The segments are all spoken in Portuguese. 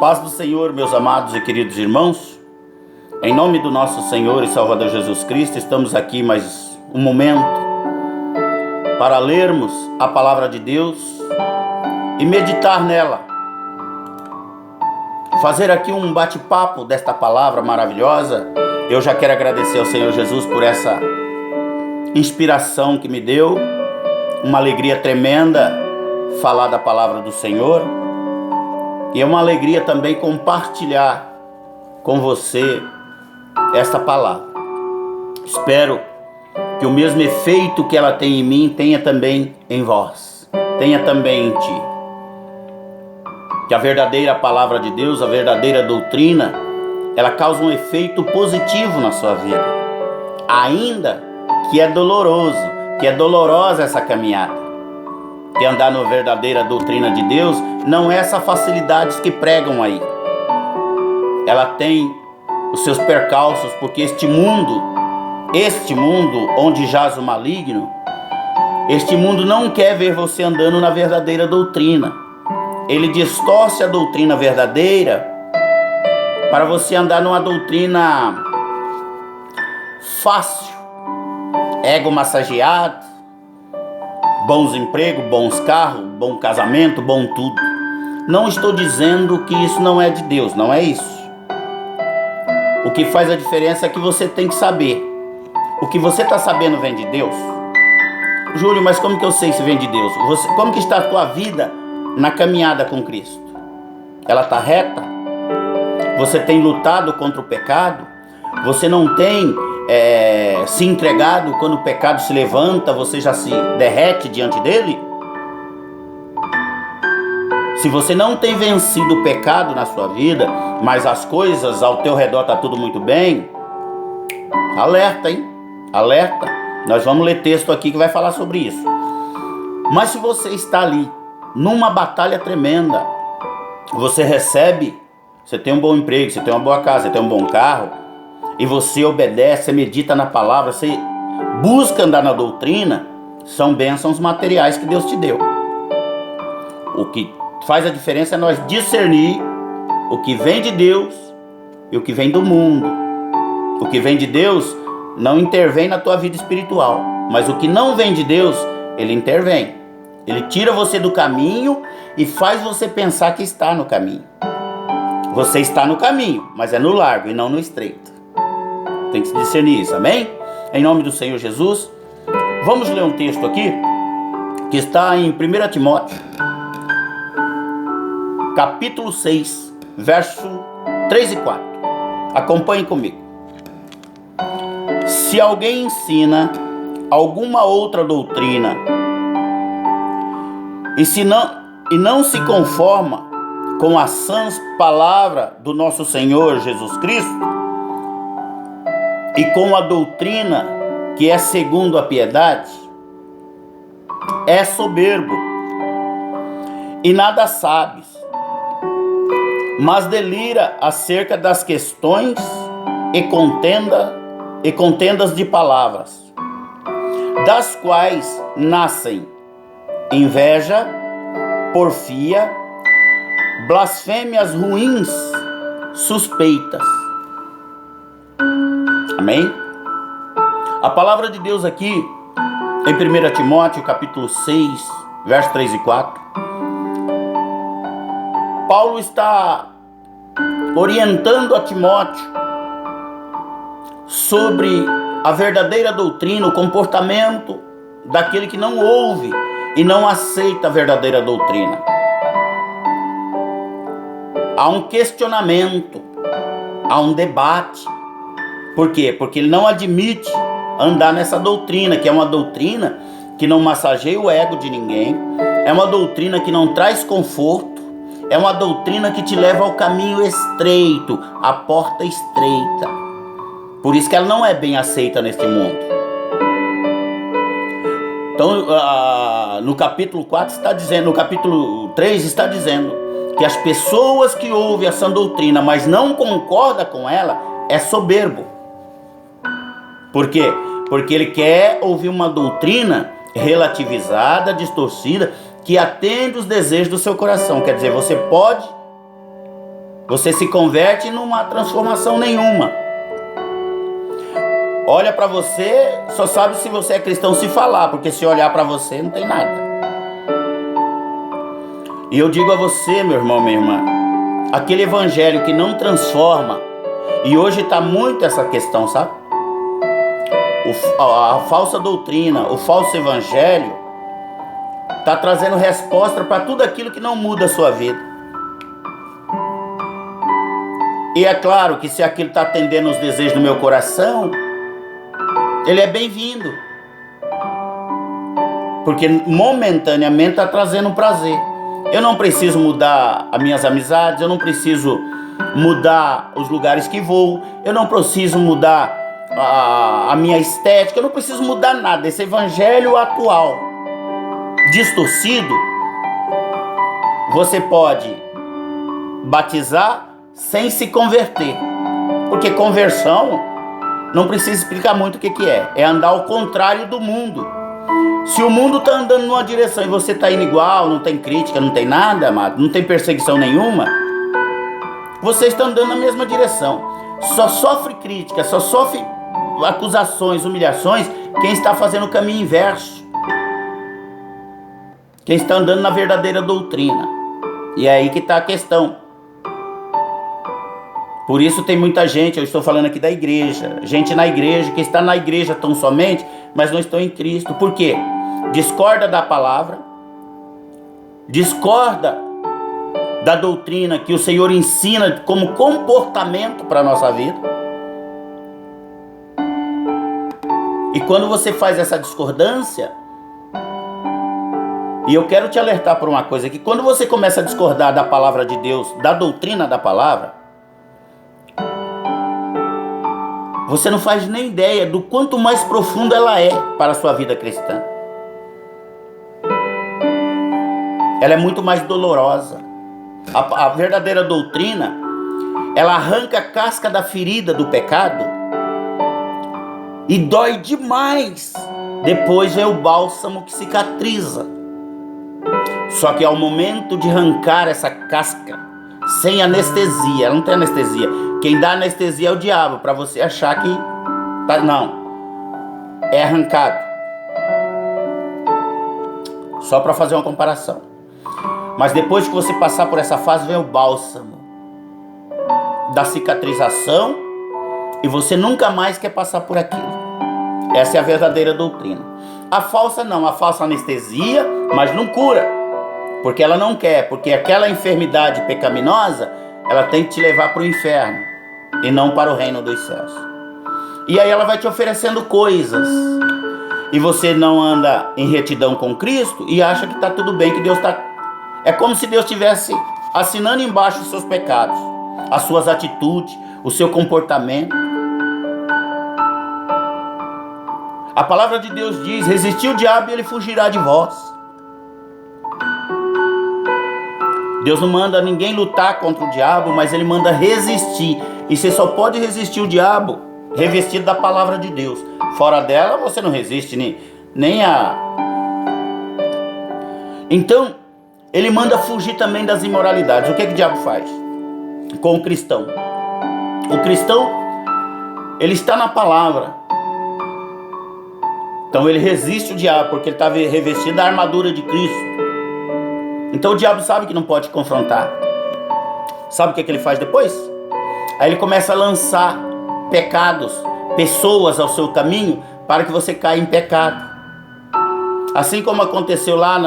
paz do Senhor, meus amados e queridos irmãos, em nome do nosso Senhor e Salvador Jesus Cristo, estamos aqui mais um momento para lermos a palavra de Deus e meditar nela. Fazer aqui um bate-papo desta palavra maravilhosa. Eu já quero agradecer ao Senhor Jesus por essa inspiração que me deu, uma alegria tremenda falar da palavra do Senhor. E é uma alegria também compartilhar com você esta palavra. Espero que o mesmo efeito que ela tem em mim tenha também em vós, tenha também em ti. Que a verdadeira palavra de Deus, a verdadeira doutrina, ela causa um efeito positivo na sua vida. Ainda que é doloroso, que é dolorosa essa caminhada. Que andar na verdadeira doutrina de Deus não é essa facilidade que pregam aí. Ela tem os seus percalços, porque este mundo onde jaz o maligno, este mundo não quer ver você andando na verdadeira doutrina. Ele distorce a doutrina verdadeira para você andar numa doutrina fácil, ego massageado, bons empregos, bons carros, bom casamento, bom tudo. Não estou dizendo que isso não é de Deus, não é isso. O que faz a diferença é que você tem que saber. O que você está sabendo vem de Deus? Júlio, mas como que eu sei se vem de Deus? Como que está a tua vida na caminhada com Cristo? Ela está reta? Você tem lutado contra o pecado? Você não tem se entregado quando o pecado se levanta, você já se derrete diante dele? Se você não tem vencido o pecado na sua vida, mas as coisas ao teu redor tá tudo muito bem, alerta, hein? Alerta. Nós vamos ler texto aqui que vai falar sobre isso. Mas se você está ali, numa batalha tremenda, você recebe, você tem um bom emprego, você tem uma boa casa, você tem um bom carro, e você obedece, você medita na palavra, você busca andar na doutrina, são bênçãos materiais que Deus te deu. O que faz a diferença é nós discernir o que vem de Deus e o que vem do mundo. O que vem de Deus não intervém na tua vida espiritual, mas o que não vem de Deus, ele intervém. Ele tira você do caminho e faz você pensar que está no caminho. Você está no caminho, mas é no largo e não no estreito. Tem que se discernir isso, amém? Em nome do Senhor Jesus, vamos ler um texto aqui, que está em 1 Timóteo, capítulo 6, verso 3 e 4. Acompanhe comigo. Se alguém ensina alguma outra doutrina, e não se conforma com a sãs palavra do nosso Senhor Jesus Cristo, e com a doutrina que é segundo a piedade, é soberbo e nada sabes, mas delira acerca das questões e contendas de palavras, das quais nascem inveja, porfia, blasfêmias ruins, suspeitas. Amém? A palavra de Deus aqui, em 1 Timóteo, capítulo 6, verso 3 e 4, Paulo está orientando a Timóteo sobre a verdadeira doutrina, o comportamento daquele que não ouve e não aceita a verdadeira doutrina. Há um questionamento, há um debate. Por quê? Porque ele não admite andar nessa doutrina, que é uma doutrina que não massageia o ego de ninguém, é uma doutrina que não traz conforto, é uma doutrina que te leva ao caminho estreito, à porta estreita. Por isso que ela não é bem aceita neste mundo. Então, no capítulo 4 está dizendo, no capítulo 3 está dizendo que as pessoas que ouvem essa doutrina, mas não concordam com ela, é soberbo. Por quê? Porque ele quer ouvir uma doutrina relativizada, distorcida, que atende os desejos do seu coração. Quer dizer, você pode Você se converte numa transformação nenhuma. Olha para você, só sabe se você é cristão se falar, porque se olhar para você não tem nada. E eu digo a você, meu irmão, minha irmã, aquele evangelho que não transforma, e hoje está muito essa questão, sabe? A falsa doutrina, o falso evangelho, está trazendo resposta para tudo aquilo que não muda a sua vida. E é claro que se aquilo está atendendo os desejos do meu coração, ele é bem-vindo. Porque momentaneamente está trazendo um prazer. Eu não preciso mudar as minhas amizades, eu não preciso mudar os lugares que vou, eu não preciso mudar a minha estética, eu não preciso mudar nada. Esse evangelho atual, distorcido, você pode batizar sem se converter. Porque conversão não precisa explicar muito o que é. É andar ao contrário do mundo. Se o mundo está andando numa direção e você está indo igual, não tem crítica, não tem nada, amado, não tem perseguição nenhuma, você está andando na mesma direção. Só sofre crítica, só sofre acusações, humilhações, quem está fazendo o caminho inverso. Quem está andando na verdadeira doutrina. E é aí que está a questão. Por isso tem muita gente, eu estou falando aqui da igreja, gente na igreja, que está na igreja tão somente, mas não estão em Cristo. Por quê? Discorda da palavra, discorda da doutrina que o Senhor ensina como comportamento para a nossa vida. E quando você faz essa discordância, e eu quero te alertar por uma coisa, que quando você começa a discordar da palavra de Deus, da doutrina da palavra, você não faz nem ideia do quanto mais profunda ela é para a sua vida cristã. Ela é muito mais dolorosa. A verdadeira doutrina, ela arranca a casca da ferida do pecado e dói demais. Depois vem o bálsamo que cicatriza. Só que ao momento de arrancar essa casca, sem anestesia, ela não tem anestesia. Quem dá anestesia é o diabo, para você achar que não, é arrancado. Só para fazer uma comparação. Mas depois que você passar por essa fase, vem o bálsamo da cicatrização e você nunca mais quer passar por aquilo. Essa é a verdadeira doutrina. A falsa não, a falsa anestesia, mas não cura, porque ela não quer, porque aquela enfermidade pecaminosa, ela tem que te levar para o inferno e não para o reino dos céus. E aí ela vai te oferecendo coisas e você não anda em retidão com Cristo e acha que está tudo bem, que Deus está... É como se Deus estivesse assinando embaixo os seus pecados, as suas atitudes, o seu comportamento. A palavra de Deus diz: resistir o diabo e ele fugirá de vós. Deus não manda ninguém lutar contra o diabo, mas ele manda resistir. E você só pode resistir o diabo revestido da palavra de Deus. Fora dela você não resiste nem a... Então, ele manda fugir também das imoralidades. O que o diabo faz com o cristão? O cristão, ele está na palavra. Então ele resiste o diabo, porque ele está revestido da armadura de Cristo. Então o diabo sabe que não pode confrontar. Sabe o que ele faz depois? Aí ele começa a lançar pecados, pessoas ao seu caminho, para que você caia em pecado. Assim como aconteceu lá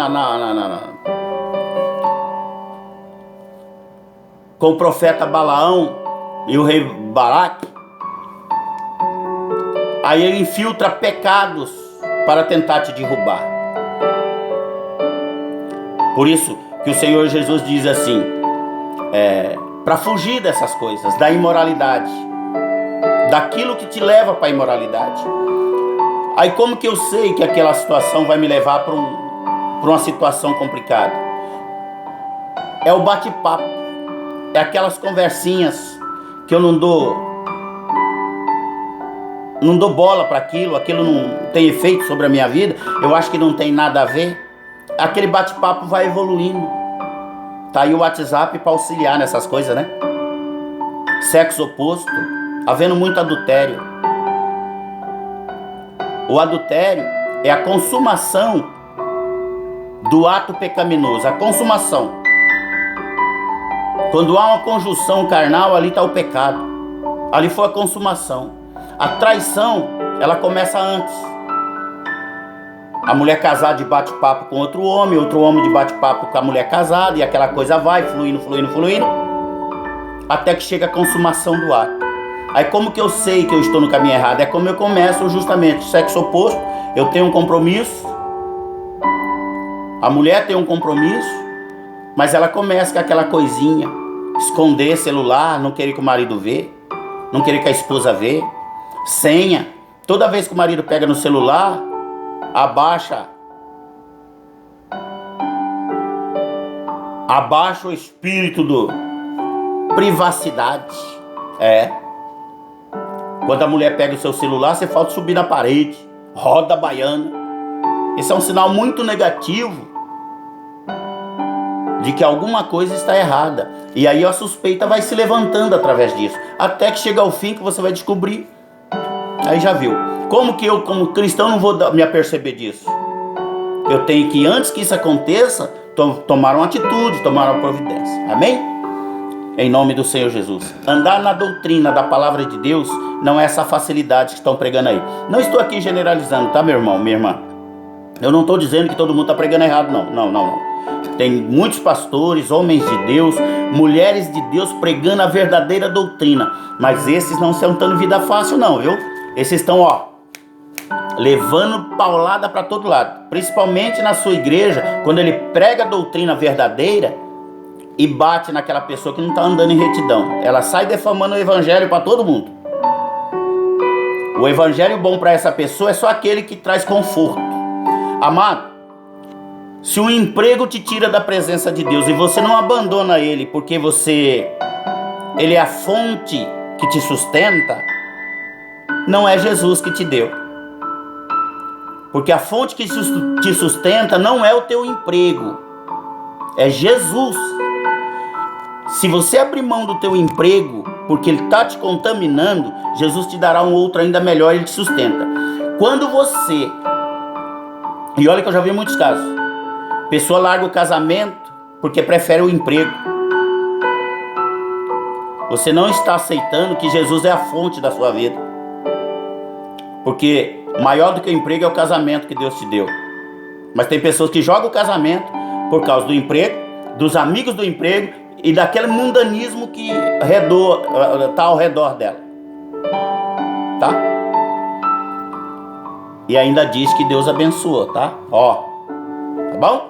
com o profeta Balaão e o rei Balaque. Aí ele infiltra pecados para tentar te derrubar. Por isso que o Senhor Jesus diz assim, para fugir dessas coisas, da imoralidade, daquilo que te leva para a imoralidade. Aí como que eu sei que aquela situação vai me levar para uma situação complicada? É o bate-papo, é aquelas conversinhas que eu não dou bola para aquilo não tem efeito sobre a minha vida, eu acho que não tem nada a ver. Aquele bate-papo vai evoluindo. Tá aí o WhatsApp para auxiliar nessas coisas, né? sexo oposto, havendo muito adultério. O adultério é a consumação do ato pecaminoso, a consumação. Quando há uma conjunção carnal, ali está o pecado. Ali foi a consumação. A traição, ela começa antes. A mulher casada de bate-papo com outro homem de bate-papo com a mulher casada, e aquela coisa vai fluindo, até que chega a consumação do ato. Aí como que eu sei que eu estou no caminho errado? É como eu começo justamente, sexo oposto, eu tenho um compromisso, a mulher tem um compromisso, mas ela começa com aquela coisinha, esconder celular, não querer que o marido vê, não querer que a esposa vê, senha. Toda vez que o marido pega no celular, abaixa o espírito do privacidade. Quando a mulher pega o seu celular, você falta subir na parede, roda a baiana. Esse é um sinal muito negativo de que alguma coisa está errada. E aí a suspeita vai se levantando através disso, até que chega ao fim que você vai descobrir. Aí já viu. Como que eu, como cristão, não vou me aperceber disso? Eu tenho que, antes que isso aconteça, tomar uma atitude, tomar uma providência. Amém? Em nome do Senhor Jesus. Andar na doutrina da palavra de Deus não é essa facilidade que estão pregando aí. Não estou aqui generalizando, tá, meu irmão, minha irmã? Eu não estou dizendo que todo mundo está pregando errado, não. Tem muitos pastores, homens de Deus, mulheres de Deus pregando a verdadeira doutrina. Mas esses não estão dando vida fácil, não, viu? Esses estão, levando paulada para todo lado. Principalmente na sua igreja, quando ele prega a doutrina verdadeira e bate naquela pessoa que não está andando em retidão. Ela sai defamando o evangelho para todo mundo. O evangelho bom para essa pessoa é só aquele que traz conforto. Amado, se o emprego te tira da presença de Deus e você não abandona ele porque ele é a fonte que te sustenta, não é Jesus que te deu. Porque a fonte que te sustenta não é o teu emprego, é Jesus. Se você abrir mão do teu emprego porque ele está te contaminando, Jesus te dará um outro ainda melhor e ele te sustenta. Quando você, e olha que eu já vi muitos casos, pessoa larga o casamento porque prefere o emprego. Você não está aceitando que Jesus é a fonte da sua vida. Porque maior do que o emprego é o casamento que Deus te deu. Mas tem pessoas que jogam o casamento por causa do emprego, dos amigos do emprego e daquele mundanismo que está ao redor dela. Tá? E ainda diz que Deus abençoa, tá? Tá bom?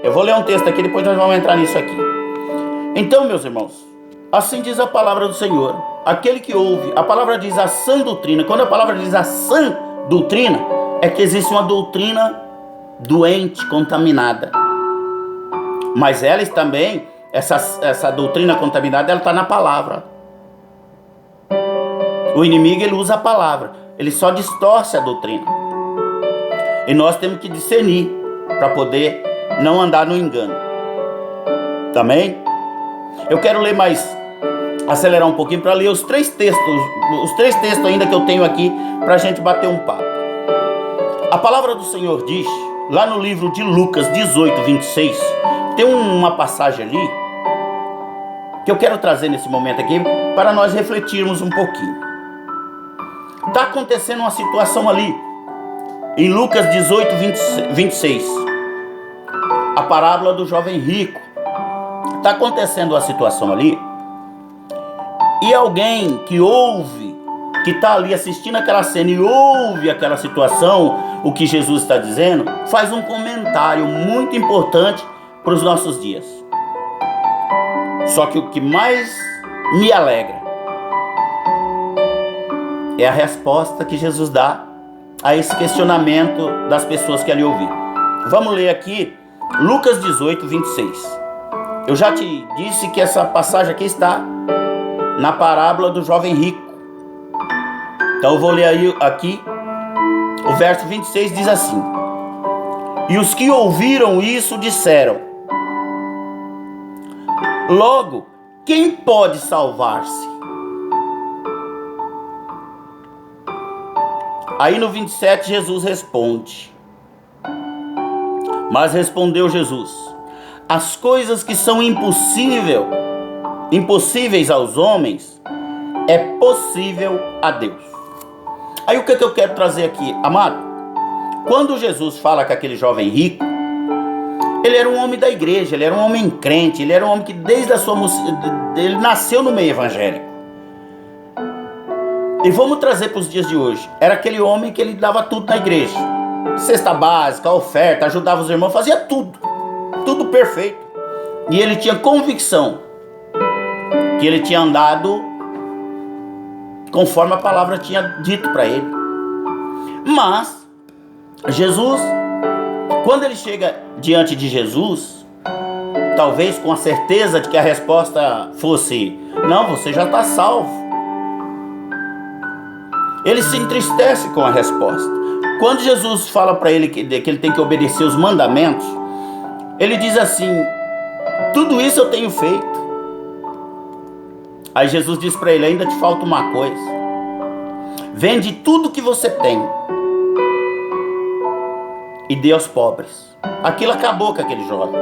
Eu vou ler um texto aqui, depois nós vamos entrar nisso aqui. Então, meus irmãos, assim diz a palavra do Senhor. Aquele que ouve, a palavra diz a sã doutrina. Quando a palavra diz a sã doutrina, é que existe uma doutrina doente, contaminada. Mas ela também, essa doutrina contaminada, ela está na palavra. O inimigo, ele usa a palavra, ele só distorce a doutrina. E nós temos que discernir para poder não andar no engano. Também? Eu quero ler mais, acelerar um pouquinho para ler os três textos ainda que eu tenho aqui para a gente bater um papo. A palavra do Senhor diz, lá no livro de Lucas 18, 26, tem uma passagem ali que eu quero trazer nesse momento aqui para nós refletirmos um pouquinho. Está acontecendo uma situação ali, em Lucas 18, 26, a parábola do jovem rico. Está acontecendo uma situação ali, e alguém que ouve, que está ali assistindo aquela cena e ouve aquela situação, o que Jesus está dizendo, faz um comentário muito importante para os nossos dias. Só que o que mais me alegra é a resposta que Jesus dá a esse questionamento das pessoas que ali ouviram. Vamos ler aqui Lucas 18, 26. Eu já te disse que essa passagem aqui está na parábola do jovem rico. Então eu vou ler aí aqui. O verso 26 diz assim: e os que ouviram isso disseram: logo, quem pode salvar-se? Aí no 27 Jesus responde. Mas respondeu Jesus: as coisas que são impossíveis aos homens, é possível a Deus. Aí o que eu quero trazer aqui, amado? Quando Jesus fala com aquele jovem rico, ele era um homem da igreja, ele era um homem crente, ele era um homem que desde a sua ele nasceu no meio evangélico. E vamos trazer para os dias de hoje. Era aquele homem que ele dava tudo na igreja. Cesta básica, oferta, ajudava os irmãos, fazia tudo. Tudo perfeito. E ele tinha convicção que ele tinha andado conforme a palavra tinha dito para ele. Mas Jesus, quando ele chega diante de Jesus, talvez com a certeza de que a resposta fosse: não, você já está salvo. Ele se entristece com a resposta. Quando Jesus fala para ele que ele tem que obedecer os mandamentos, ele diz assim: tudo isso eu tenho feito. Aí Jesus diz para ele: ainda te falta uma coisa. Vende tudo que você tem e dê aos pobres. Aquilo acabou com aquele jovem.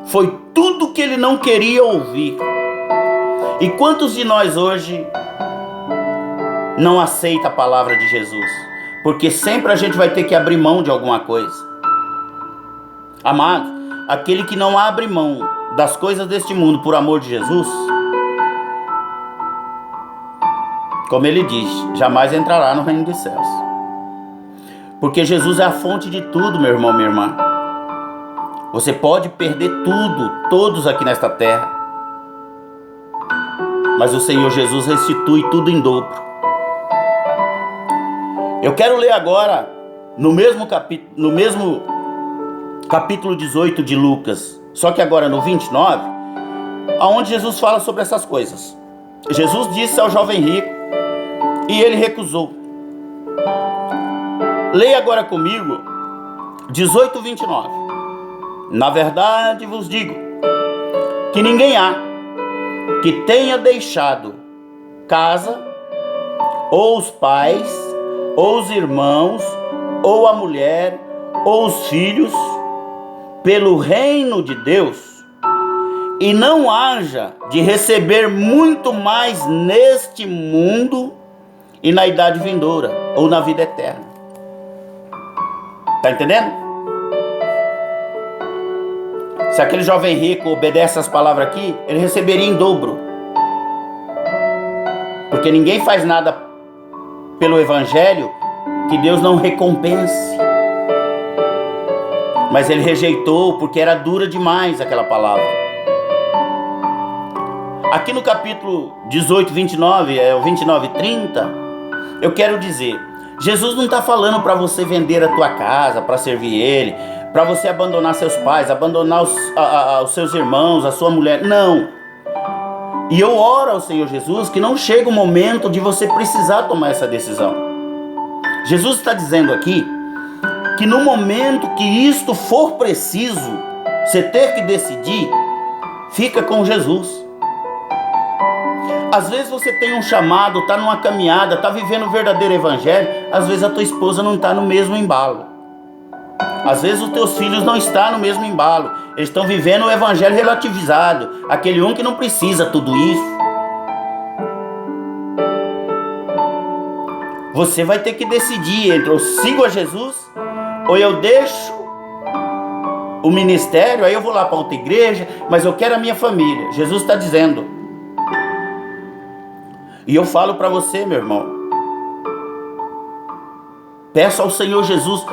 Foi tudo que ele não queria ouvir. E quantos de nós hoje não aceita a palavra de Jesus? Porque sempre a gente vai ter que abrir mão de alguma coisa. Amado, aquele que não abre mão das coisas deste mundo por amor de Jesus, como ele diz, jamais entrará no reino dos céus. Porque Jesus é a fonte de tudo, meu irmão, minha irmã. Você pode perder tudo, todos aqui nesta terra, mas o Senhor Jesus restitui tudo em dobro. Eu quero ler agora no mesmo capítulo 18 de Lucas, só que agora no 29, aonde Jesus fala sobre essas coisas. Jesus disse ao jovem rico e ele recusou. Leia agora comigo 18:29. Na verdade vos digo que ninguém há que tenha deixado casa, ou os pais, ou os irmãos, ou a mulher, ou os filhos, pelo reino de Deus, e não haja de receber muito mais neste mundo e na idade vindoura, ou na vida eterna. Está entendendo? Se aquele jovem rico obedece essas palavras aqui, ele receberia em dobro. Porque ninguém faz nada pelo evangelho que Deus não recompense. Mas ele rejeitou porque era dura demais aquela palavra. Aqui no capítulo 18, 29, o 29 e 30, eu quero dizer, Jesus não está falando para você vender a tua casa para servir Ele, para você abandonar seus pais, abandonar os seus irmãos, a sua mulher. Não. E eu oro ao Senhor Jesus que não chegue o momento de você precisar tomar essa decisão. Jesus está dizendo aqui que no momento que isto for preciso, você ter que decidir, fica com Jesus. Às vezes você tem um chamado, está numa caminhada, está vivendo o verdadeiro evangelho, às vezes a tua esposa não está no mesmo embalo. Às vezes os teus filhos não estão no mesmo embalo. Eles estão vivendo o evangelho relativizado. Aquele um que não precisa tudo isso. Você vai ter que decidir entre eu sigo a Jesus ou eu deixo o ministério, aí eu vou lá para outra igreja, mas eu quero a minha família. Jesus está dizendo. E eu falo para você, meu irmão. Peço ao Senhor Jesus,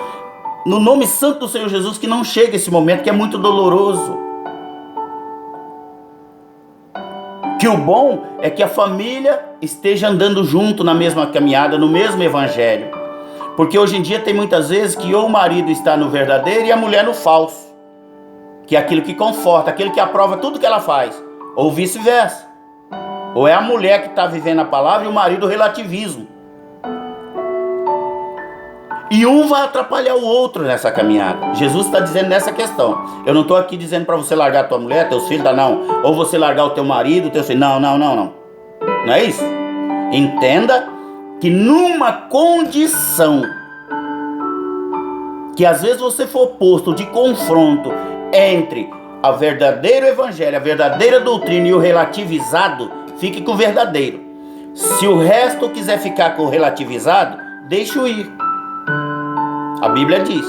no nome santo do Senhor Jesus, que não chegue esse momento que é muito doloroso. Que o bom é que a família esteja andando junto na mesma caminhada, no mesmo evangelho. Porque hoje em dia tem muitas vezes que ou o marido está no verdadeiro e a mulher no falso. Que é aquilo que conforta, aquele que aprova tudo que ela faz. Ou vice-versa. Ou é a mulher que está vivendo a palavra e o marido o relativismo. E um vai atrapalhar o outro nessa caminhada. Jesus está dizendo nessa questão. Eu não estou aqui dizendo para você largar a tua mulher, teus filhos, não. Ou você largar o teu marido, teus filhos. Não. Não é isso? Entenda que numa condição que às vezes você for posto de confronto entre o verdadeiro evangelho, a verdadeira doutrina e o relativizado, fique com o verdadeiro. Se o resto quiser ficar com o relativizado, deixe-o ir. A Bíblia diz.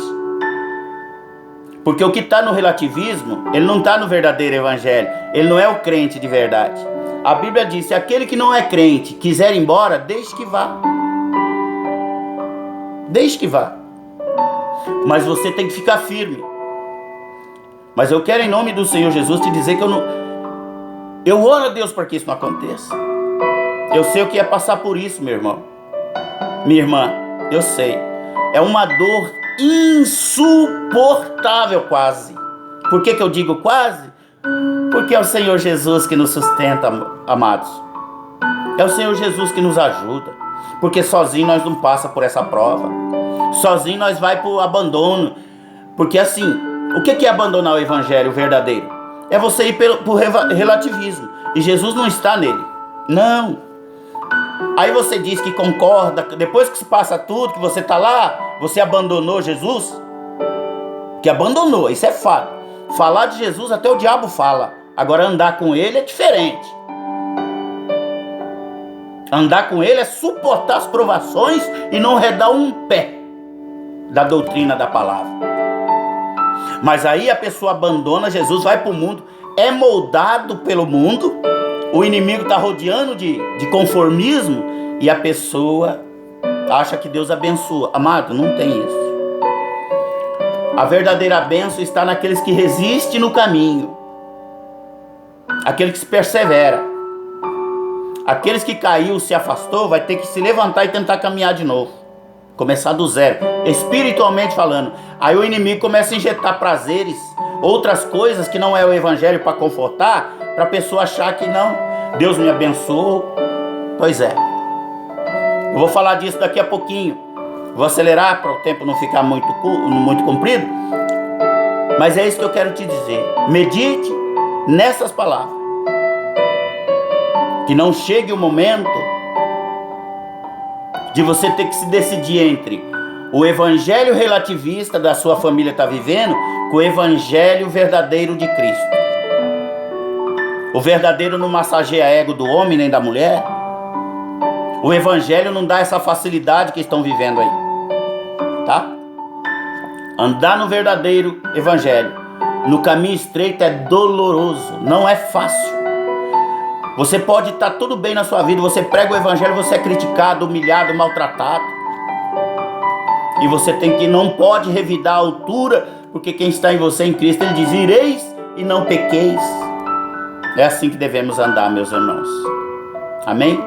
Porque o que está no relativismo, ele não está no verdadeiro evangelho. Ele não é o crente de verdade. A Bíblia diz, se aquele que não é crente quiser ir embora, deixe que vá. Deixe que vá. Mas você tem que ficar firme. Mas eu quero, em nome do Senhor Jesus, te dizer que eu oro a Deus para que isso não aconteça. Eu sei o que é passar por isso, meu irmão. Minha irmã, eu sei. É uma dor insuportável quase. Por que eu digo quase? Porque é o Senhor Jesus que nos sustenta, amados. É o Senhor Jesus que nos ajuda. Porque sozinho nós não passa por essa prova. Sozinho nós vai para o abandono. Porque assim, o que é abandonar o evangelho verdadeiro? É você ir por relativismo. E Jesus não está nele. Não. Aí você diz que concorda, depois que se passa tudo, que você está lá, você abandonou Jesus? Que abandonou, isso é fato. Falar de Jesus até o diabo fala. Agora andar com ele é diferente. Andar com ele é suportar as provações e não redar um pé da doutrina da palavra. Mas aí a pessoa abandona Jesus, vai para o mundo, é moldado pelo mundo, o inimigo está rodeando de conformismo e a pessoa acha que Deus abençoa. Amado, não tem isso. A verdadeira bênção está naqueles que resistem no caminho, aquele que se persevera. Aqueles que caiu, se afastou, vai ter que se levantar e tentar caminhar de novo. Começar do zero, espiritualmente falando. Aí o inimigo começa a injetar prazeres, outras coisas que não é o evangelho para confortar, para a pessoa achar que não, Deus me abençoou. Pois é. Eu vou falar disso daqui a pouquinho. Vou acelerar para o tempo não ficar muito comprido. Mas é isso que eu quero te dizer. Medite nessas palavras. Que não chegue o momento de você ter que se decidir entre o evangelho relativista da sua família está vivendo com o evangelho verdadeiro de Cristo. O verdadeiro não massageia ego do homem nem da mulher. O evangelho não dá essa facilidade que estão vivendo aí. Tá? Andar no verdadeiro evangelho, no caminho estreito, é doloroso, não é fácil. Você pode estar tudo bem na sua vida, você prega o evangelho, você é criticado, humilhado, maltratado. E você não pode revidar a altura, porque quem está em você em Cristo, ele diz, ireis e não pequeis. É assim que devemos andar, meus irmãos. Amém?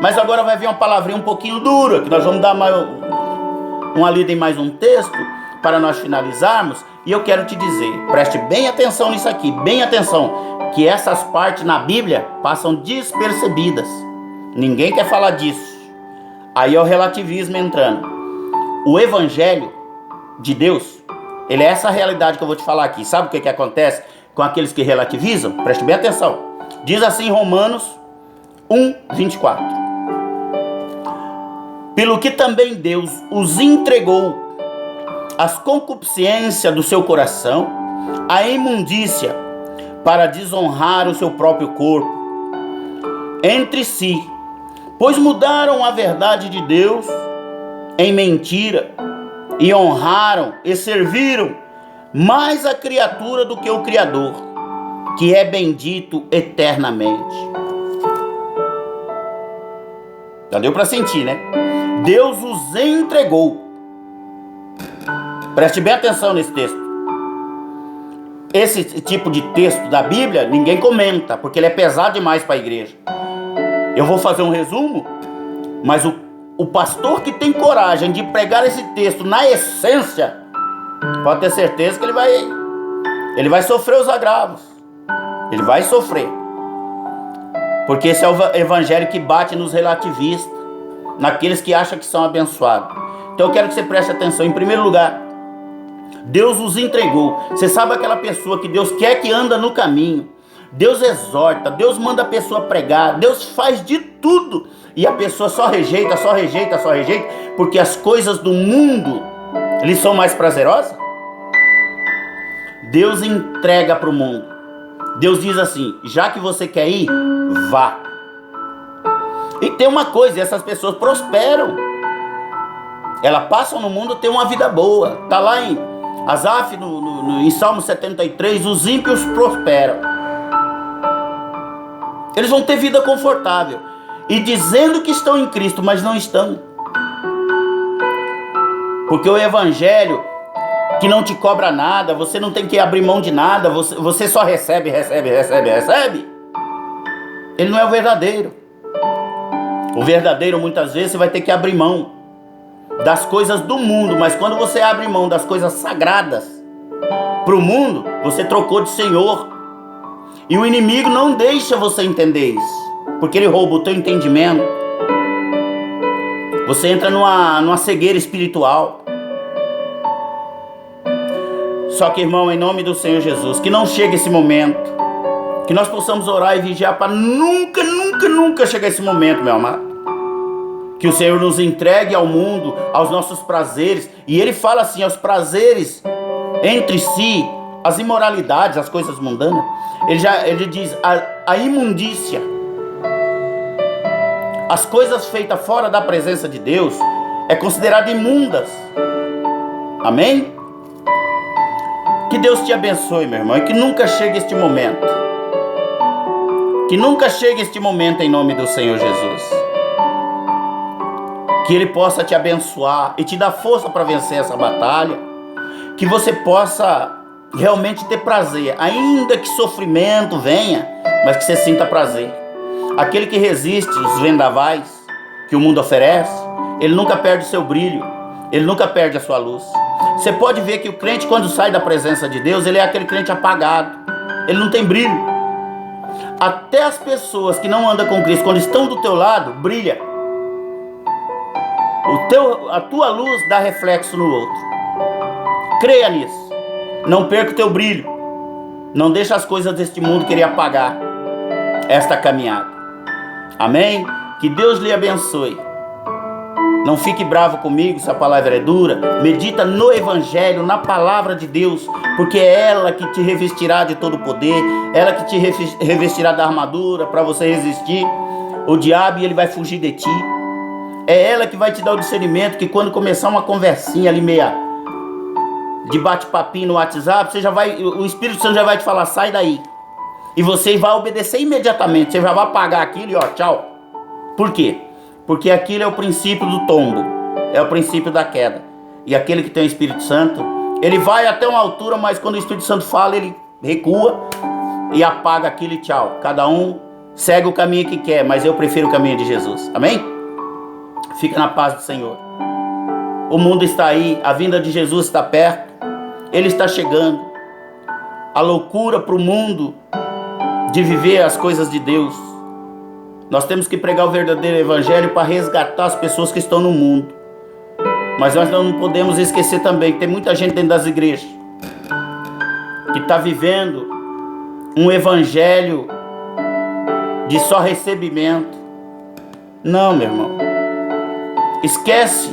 Mas agora vai vir uma palavrinha um pouquinho dura, que nós vamos dar uma lida em mais um texto, para nós finalizarmos. E eu quero te dizer, preste bem atenção nisso aqui, bem atenção, que essas partes na Bíblia passam despercebidas. Ninguém quer falar disso. Aí é o relativismo entrando. O evangelho de Deus, ele é essa realidade que eu vou te falar aqui. Sabe o que acontece com aqueles que relativizam? Preste bem atenção. Diz assim Romanos 1:24. Pelo que também Deus os entregou as concupiscências do seu coração, a imundícia, para desonrar o seu próprio corpo entre si, pois mudaram a verdade de Deus em mentira e honraram e serviram mais a criatura do que o Criador, que é bendito eternamente. Já deu para sentir, né? Deus os entregou. Preste bem atenção nesse texto. Esse tipo de texto da Bíblia, ninguém comenta, porque ele é pesado demais para a igreja. Eu vou fazer um resumo, mas o pastor que tem coragem de pregar esse texto na essência, pode ter certeza que ele vai sofrer os agravos. Ele vai sofrer. Porque esse é o evangelho que bate nos relativistas, naqueles que acham que são abençoados. Então eu quero que você preste atenção. Em primeiro lugar, Deus os entregou. Você sabe aquela pessoa que Deus quer que anda no caminho, Deus exorta, Deus manda a pessoa pregar, Deus faz de tudo. E a pessoa só rejeita, porque as coisas do mundo lhe são mais prazerosas. Deus entrega para o mundo. Deus diz assim: já que você quer ir, vá. E tem uma coisa, essas pessoas prosperam. Elas passam no mundo, tem uma vida boa. Está lá em Asaf, em Salmo 73, os ímpios prosperam. Eles vão ter vida confortável. E dizendo que estão em Cristo, mas não estão. Porque o evangelho, que não te cobra nada, você não tem que abrir mão de nada, você só recebe. Ele não é o verdadeiro. O verdadeiro, muitas vezes, você vai ter que abrir mão das coisas do mundo. Mas quando você abre mão das coisas sagradas para o mundo, você trocou de Senhor. E o inimigo não deixa você entender isso, porque ele rouba o teu entendimento. Você entra numa cegueira espiritual. Só que, irmão, em nome do Senhor Jesus, que não chegue esse momento, que nós possamos orar e vigiar para nunca chegar esse momento, meu amado. Que o Senhor nos entregue ao mundo, aos nossos prazeres. E ele fala assim, aos prazeres entre si, as imoralidades, as coisas mundanas. Ele diz, a imundícia, as coisas feitas fora da presença de Deus, é considerada imundas. Amém? Que Deus te abençoe, meu irmão, e que nunca chegue este momento. Que nunca chegue este momento em nome do Senhor Jesus. Que Ele possa te abençoar e te dar força para vencer essa batalha. Que você possa realmente ter prazer, ainda que sofrimento venha, mas que você sinta prazer. Aquele que resiste os vendavais que o mundo oferece, ele nunca perde o seu brilho, ele nunca perde a sua luz. Você pode ver que o crente, quando sai da presença de Deus, ele é aquele crente apagado, ele não tem brilho. Até as pessoas que não andam com Cristo, quando estão do teu lado, brilha. A tua luz dá reflexo no outro. Creia nisso. Não perca o teu brilho. Não deixe as coisas deste mundo querer apagar esta caminhada. Amém? Que Deus lhe abençoe. Não fique bravo comigo se a palavra é dura. Medita no Evangelho, na palavra de Deus, porque é ela que te revestirá de todo o poder, ela que te revestirá da armadura para você resistir o diabo e ele vai fugir de ti. É ela que vai te dar o discernimento que quando começar uma conversinha ali meia de bate-papinho no WhatsApp, o Espírito Santo já vai te falar, sai daí. E você vai obedecer imediatamente, você já vai apagar aquilo e ó, tchau. Por quê? Porque aquilo é o princípio do tombo, é o princípio da queda. E aquele que tem o Espírito Santo, ele vai até uma altura, mas quando o Espírito Santo fala, ele recua e apaga aquilo e tchau. Cada um segue o caminho que quer, mas eu prefiro o caminho de Jesus. Amém? Fica na paz do Senhor. O mundo está aí, a vinda de Jesus está perto, Ele está chegando. A loucura para o mundo de viver as coisas de Deus. Nós temos que pregar o verdadeiro evangelho para resgatar as pessoas que estão no mundo. Mas nós não podemos esquecer também que tem muita gente dentro das igrejas que está vivendo um evangelho de só recebimento. Não, meu irmão. Esquece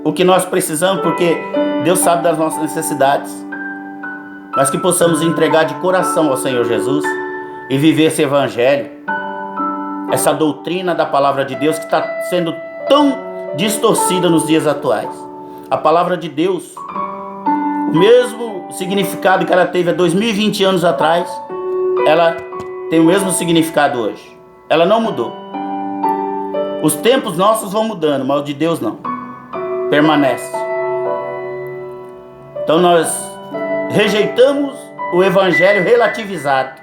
o que nós precisamos, porque Deus sabe das nossas necessidades. Mas que possamos entregar de coração ao Senhor Jesus e viver esse evangelho, essa doutrina da palavra de Deus que está sendo tão distorcida nos dias atuais. A palavra de Deus, o mesmo significado que ela teve há 2020 anos atrás, ela tem o mesmo significado hoje. Ela não mudou. Os tempos nossos vão mudando, mas o de Deus não. Permanece. Então nós rejeitamos o evangelho relativizado.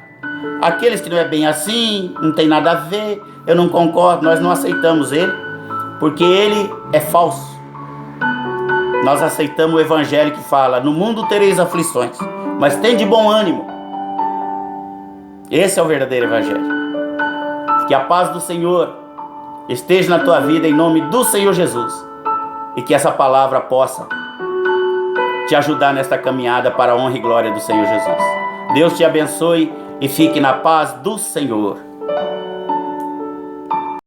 Aqueles que não é bem assim, não tem nada a ver, eu não concordo, nós não aceitamos ele, porque ele é falso. Nós aceitamos o evangelho que fala, no mundo tereis aflições, mas tem de bom ânimo. Esse é o verdadeiro evangelho. Que a paz do Senhor esteja na tua vida em nome do Senhor Jesus, e que essa palavra possa te ajudar nesta caminhada para a honra e glória do Senhor Jesus. Deus te abençoe e fique na paz do Senhor.